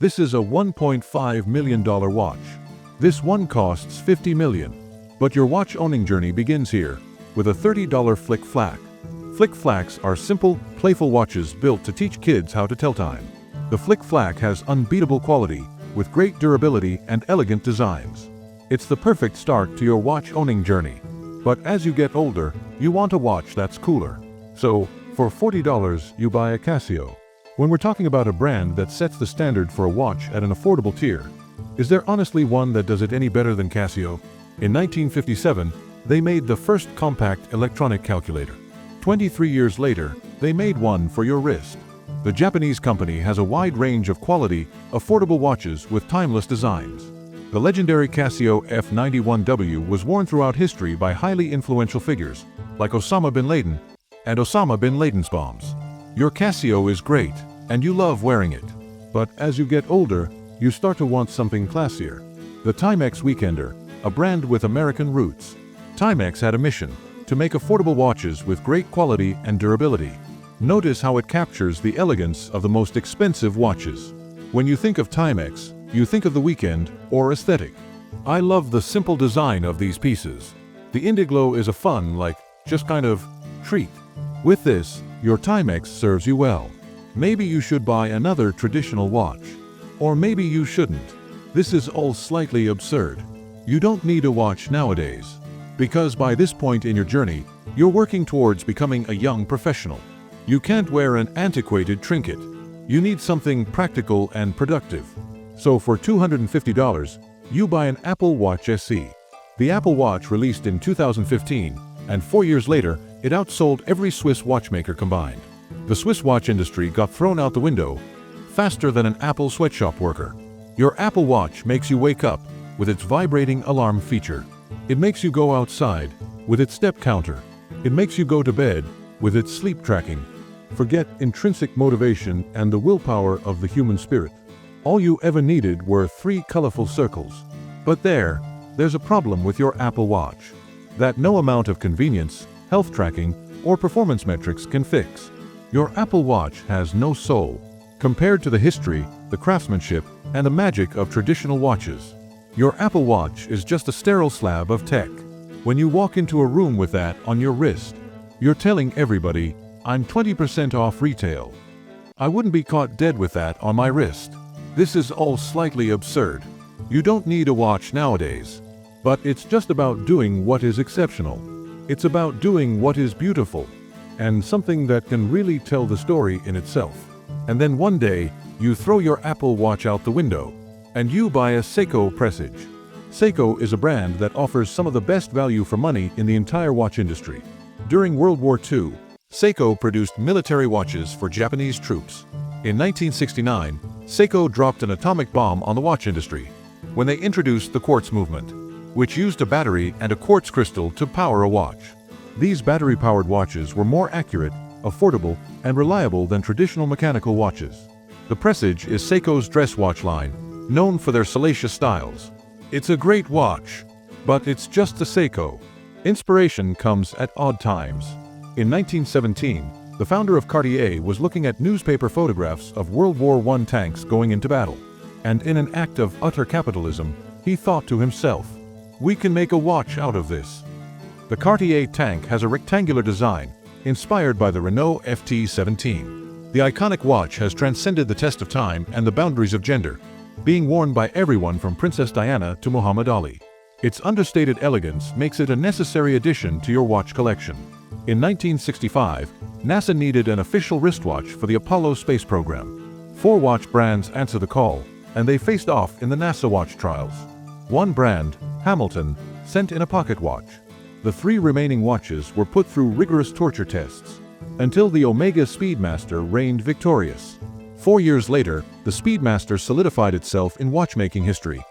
This is a $1.5 million watch. This one costs $50 million. But your watch owning journey begins here, with a $30 Flick Flack. Flick Flacks are simple, playful watches built to teach kids how to tell time. The Flick Flack has unbeatable quality, with great durability and elegant designs. It's the perfect start to your watch owning journey. But as you get older, you want a watch that's cooler. So, for $40, you buy a Casio. When we're talking about a brand that sets the standard for a watch at an affordable tier, is there honestly one that does it any better than Casio? In 1957, they made the first compact electronic calculator. 23 years later, they made one for your wrist. The Japanese company has a wide range of quality, affordable watches with timeless designs. The legendary Casio F91W was worn throughout history by highly influential figures, like Osama bin Laden and Osama bin Laden's bombs. Your Casio is great, and you love wearing it. But as you get older, you start to want something classier. The Timex Weekender, a brand with American roots. Timex had a mission: to make affordable watches with great quality and durability. Notice how it captures the elegance of the most expensive watches. When you think of Timex, you think of the weekend or aesthetic. I love the simple design of these pieces. The Indiglo is a fun, just kind of treat. With this, your Timex serves you well. Maybe you should buy another traditional watch. Or maybe you shouldn't. This is all slightly absurd. You don't need a watch nowadays. Because by this point in your journey, you're working towards becoming a young professional. You can't wear an antiquated trinket. You need something practical and productive. So for $250, you buy an Apple Watch SE. The Apple Watch released in 2015, and 4 years later, it outsold every Swiss watchmaker combined. The Swiss watch industry got thrown out the window faster than an Apple sweatshop worker. Your Apple Watch makes you wake up with its vibrating alarm feature. It makes you go outside with its step counter. It makes you go to bed with its sleep tracking. Forget intrinsic motivation and the willpower of the human spirit. All you ever needed were 3 colorful circles. But there's a problem with your Apple Watch that no amount of convenience, health tracking, or performance metrics can fix. Your Apple Watch has no soul. Compared to the history, the craftsmanship, and the magic of traditional watches, your Apple Watch is just a sterile slab of tech. When you walk into a room with that on your wrist, you're telling everybody, "I'm 20% off retail." I wouldn't be caught dead with that on my wrist. This is all slightly absurd. You don't need a watch nowadays. But it's just about doing what is exceptional. It's about doing what is beautiful, and something that can really tell the story in itself. And then one day, you throw your Apple Watch out the window, and you buy a Seiko Presage. Seiko is a brand that offers some of the best value for money in the entire watch industry. During World War II, Seiko produced military watches for Japanese troops. In 1969, Seiko dropped an atomic bomb on the watch industry when they introduced the quartz movement, which used a battery and a quartz crystal to power a watch. These battery-powered watches were more accurate, affordable, and reliable than traditional mechanical watches. The Presage is Seiko's dress watch line, known for their salacious styles. It's a great watch, but it's just a Seiko. Inspiration comes at odd times. In 1917, the founder of Cartier was looking at newspaper photographs of World War I tanks going into battle. And in an act of utter capitalism, he thought to himself, "We can make a watch out of this." The Cartier Tank has a rectangular design, inspired by the Renault FT17. The iconic watch has transcended the test of time and the boundaries of gender, being worn by everyone from Princess Diana to Muhammad Ali. Its understated elegance makes it a necessary addition to your watch collection. In 1965, NASA needed an official wristwatch for the Apollo space program. 4 watch brands answered the call, and they faced off in the NASA watch trials. One brand, Hamilton, sent in a pocket watch. The 3 remaining watches were put through rigorous torture tests, until the Omega Speedmaster reigned victorious. 4 years later, the Speedmaster solidified itself in watchmaking history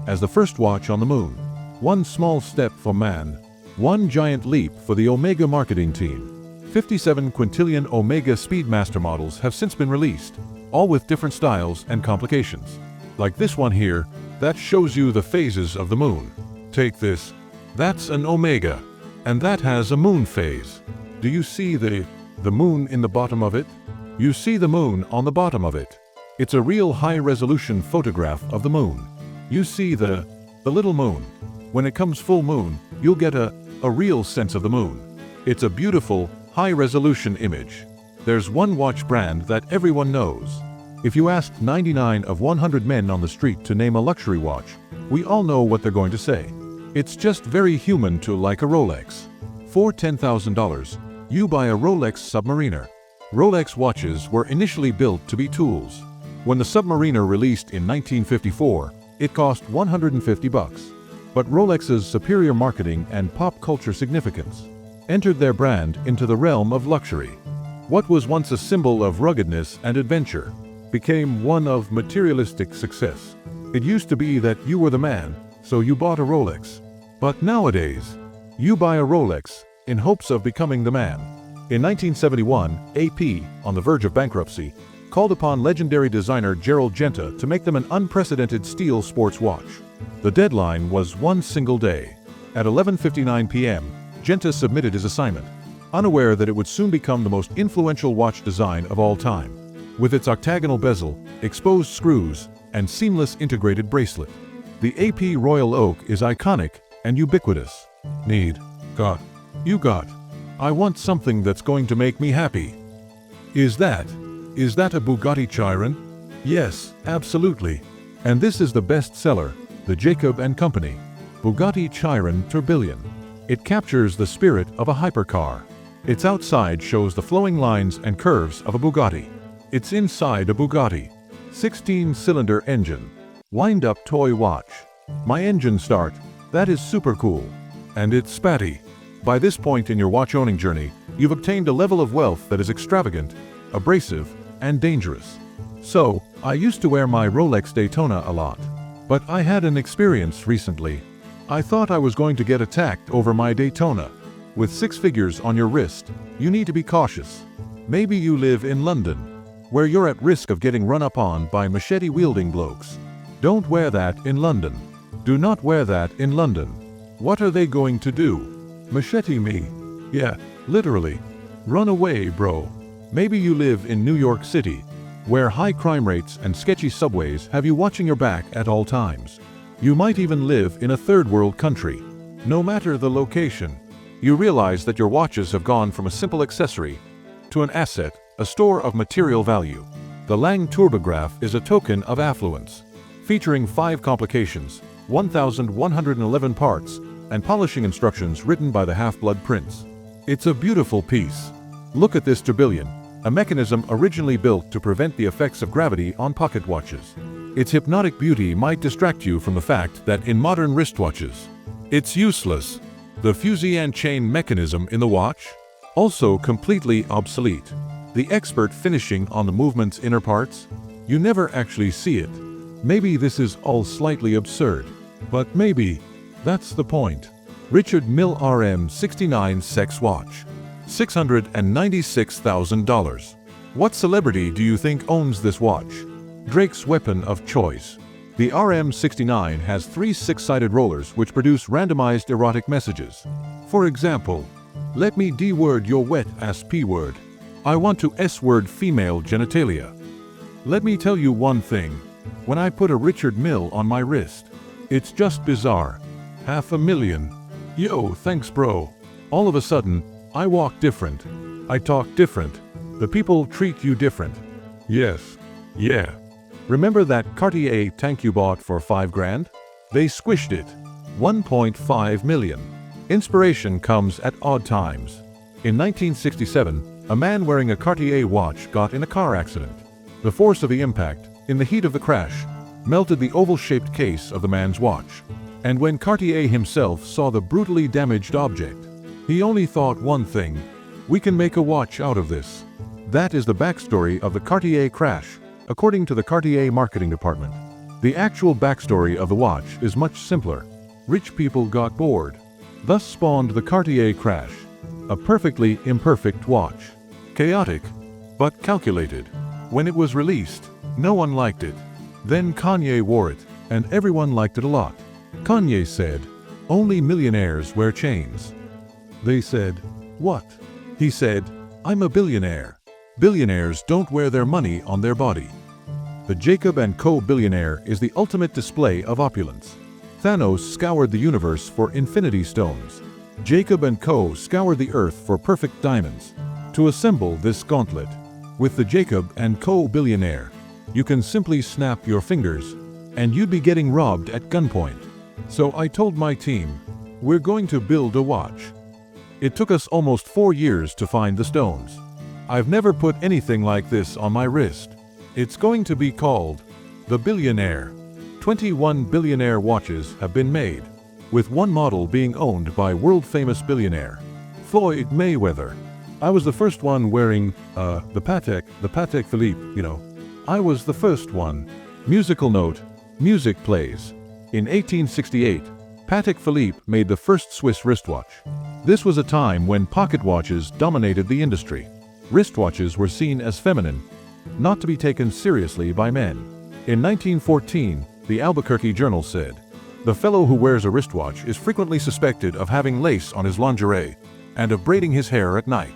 as the first watch on the moon. One small step for man, one giant leap for the Omega marketing team. 57 quintillion Omega Speedmaster models have since been released, all with different styles and complications. Like this one here, that shows you the phases of the moon. Take this. That's an Omega, and that has a moon phase. Do you see the moon in the bottom of it? You see the moon on the bottom of it. It's a real high-resolution photograph of the moon. You see the little moon. When it comes full moon, you'll get a real sense of the moon. It's a beautiful, high-resolution image. There's one watch brand that everyone knows. If you asked 99 of 100 men on the street to name a luxury watch, we all know what they're going to say. It's just very human to like a Rolex. For $10,000, you buy a Rolex Submariner. Rolex watches were initially built to be tools. When the Submariner released in 1954, it cost $150. But Rolex's superior marketing and pop culture significance entered their brand into the realm of luxury. What was once a symbol of ruggedness and adventure became one of materialistic success. It used to be that you were the man, so you bought a Rolex. But nowadays, you buy a Rolex in hopes of becoming the man. In 1971, AP, on the verge of bankruptcy, called upon legendary designer Gerald Genta to make them an unprecedented steel sports watch. The deadline was one single day. At 11:59 p.m., Genta submitted his assignment, unaware that it would soon become the most influential watch design of all time. With its octagonal bezel, exposed screws, and seamless integrated bracelet, the AP Royal Oak is iconic and ubiquitous. Got. I want something that's going to make me happy. Is that a Bugatti Chiron? Yes, absolutely. And this is the bestseller, the Jacob Company Bugatti Chiron Tourbillon. It captures the spirit of a hypercar. Its outside shows the flowing lines and curves of a Bugatti. It's inside a Bugatti. 16-cylinder engine. Wind-up toy watch. My engine start. That is super cool. And it's spatty. By this point in your watch-owning journey, you've obtained a level of wealth that is extravagant, abrasive, and dangerous. So, I used to wear my Rolex Daytona a lot. But I had an experience recently. I thought I was going to get attacked over my Daytona. With 6 figures on your wrist, you need to be cautious. Maybe you live in London, where you're at risk of getting run up on by machete-wielding blokes. Don't wear that in London. Do not wear that in London. What are they going to do? Machete me? Yeah, literally. Run away, bro. Maybe you live in New York City, where high crime rates and sketchy subways have you watching your back at all times. You might even live in a third-world country. No matter the location, you realize that your watches have gone from a simple accessory to an asset, a store of material value. The Lang Tourbograph is a token of affluence, featuring 5 complications, 1,111 parts, and polishing instructions written by the Half-Blood Prince. It's a beautiful piece. Look at this tourbillon, a mechanism originally built to prevent the effects of gravity on pocket watches. Its hypnotic beauty might distract you from the fact that in modern wristwatches, it's useless. The Fusian chain mechanism in the watch? Also completely obsolete. The expert finishing on the movement's inner parts? You never actually see it. Maybe this is all slightly absurd, but maybe that's the point. Richard Mille RM69 Sex Watch. $696,000. What celebrity do you think owns this watch? Drake's weapon of choice. The RM69 has 3 6-sided rollers which produce randomized erotic messages. For example, let me D-word your wet-ass P-word. I want to S-word female genitalia. Let me tell you one thing. When I put a Richard Mille on my wrist, it's just bizarre. $500,000. Yo, thanks bro. All of a sudden, I walk different. I talk different. The people treat you different. Yes. Yeah. Remember that Cartier Tank you bought for $5,000? They squished it. $1.5 million. Inspiration comes at odd times. In 1967, a man wearing a Cartier watch got in a car accident. The force of the impact, in the heat of the crash, melted the oval-shaped case of the man's watch. And when Cartier himself saw the brutally damaged object, he only thought one thing: we can make a watch out of this. That is the backstory of the Cartier crash, according to the Cartier marketing department. The actual backstory of the watch is much simpler. Rich people got bored. Thus spawned the Cartier crash. A perfectly imperfect watch. Chaotic, but calculated. When it was released, no one liked it. Then Kanye wore it, and everyone liked it a lot. Kanye said, "Only millionaires wear chains." They said, "What?" He said, "I'm a billionaire. Billionaires don't wear their money on their body. The Jacob Co Billionaire is the ultimate display of opulence. Thanos scoured the universe for infinity stones. Jacob Co scoured the earth for perfect diamonds. To assemble this gauntlet, with the Jacob Co Billionaire, you can simply snap your fingers, and you'd be getting robbed at gunpoint. So I told my team, we're going to build a watch. It took us almost 4 years to find the stones. I've never put anything like this on my wrist. It's going to be called the Billionaire. 21 billionaire watches have been made, with one model being owned by world-famous billionaire Floyd Mayweather. I was the first one wearing the Patek Philippe, you know. I was the first one. Musical note, music plays. In 1868, Patek Philippe made the first Swiss wristwatch. This was a time when pocket watches dominated the industry. Wristwatches were seen as feminine, not to be taken seriously by men. In 1914, the Albuquerque Journal said, "The fellow who wears a wristwatch is frequently suspected of having lace on his lingerie and of braiding his hair at night."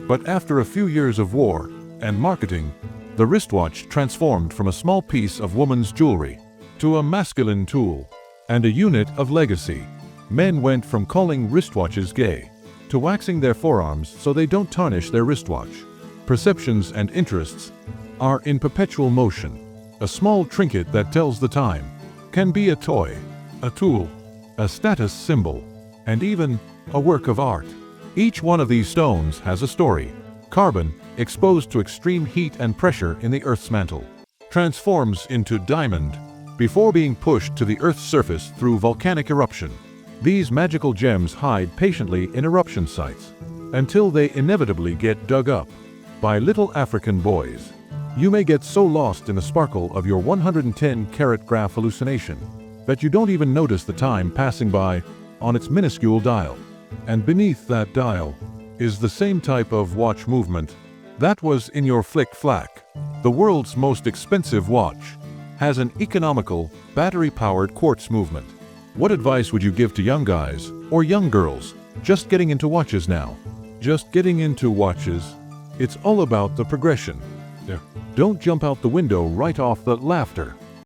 But after a few years of war and marketing, the wristwatch transformed from a small piece of woman's jewelry to a masculine tool and a unit of legacy. Men went from calling wristwatches gay to waxing their forearms so they don't tarnish their wristwatch. Perceptions and interests are in perpetual motion. A small trinket that tells the time can be a toy, a tool, a status symbol, and even a work of art. Each one of these stones has a story. Carbon, exposed to extreme heat and pressure in the Earth's mantle, transforms into diamond before being pushed to the Earth's surface through volcanic eruption. These magical gems hide patiently in eruption sites until they inevitably get dug up by little African boys. You may get so lost in the sparkle of your 110-carat graph hallucination that you don't even notice the time passing by on its minuscule dial. And beneath that dial is the same type of watch movement that was in your Flick Flack. The world's most expensive watch has an economical, battery-powered quartz movement. What advice would you give to young guys or young girls just getting into watches now? Just getting into watches, it's all about the progression. Don't jump out the window right off the laughter.